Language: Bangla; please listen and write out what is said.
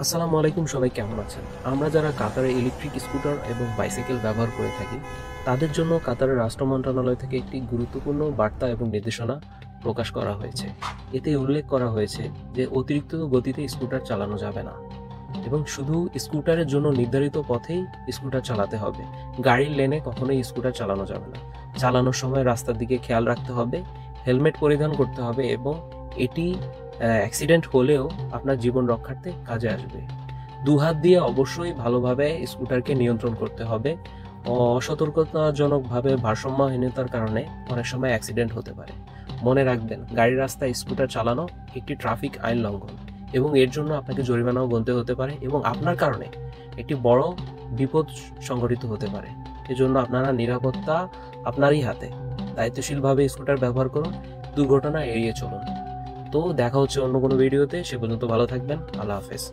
আসসালামু আলাইকুম, সবাই কেমন আছেন? আমরা যারা কাতারে ইলেকট্রিক স্কুটার এবং বাইসাইকেল ব্যবহার করে থাকি, তাদের জন্য কাতারের রাষ্ট্র মন্ত্রণালয় থেকে একটি গুরুত্বপূর্ণ বার্তা এবং নির্দেশনা প্রকাশ করা হয়েছে। এতে উল্লেখ করা হয়েছে যে অতিরিক্ত গতিতে স্কুটার চালানো যাবে না এবং শুধু স্কুটারের জন্য নির্ধারিত পথেই স্কুটার চালাতে হবে। গাড়ির লেনে কখনোই স্কুটার চালানো যাবে না। চালানোর সময় রাস্তার দিকে খেয়াল রাখতে হবে, হেলমেট পরিধান করতে হবে এবং এটি অ্যাক্সিডেন্ট হলেও আপনার জীবন রক্ষার্থে কাজে আসবে। দুহাত দিয়ে অবশ্যই ভালোভাবে স্কুটারকে নিয়ন্ত্রণ করতে হবে। অসতর্কতাজনকভাবে ভারসাম্যহীনতার কারণে অনেক সময় অ্যাক্সিডেন্ট হতে পারে। মনে রাখবেন, গাড়ির রাস্তায় স্কুটার চালানো একটি ট্রাফিক আইন লঙ্ঘন এবং এর জন্য আপনাকে জরিমানাও গুনতে হতে পারে এবং আপনার কারণে একটি বড় বিপদ সংঘটিত হতে পারে। এজন্য আপনারা নিরাপত্তা আপনারই হাতে। দায়িত্বশীলভাবে স্কুটার ব্যবহার করুন, দুর্ঘটনা এড়িয়ে চলুন। তো দেখা হচ্ছে অন্য কোনো ভিডিওতে। সে পর্যন্ত ভালো থাকবেন। আল্লাহ হাফেজ।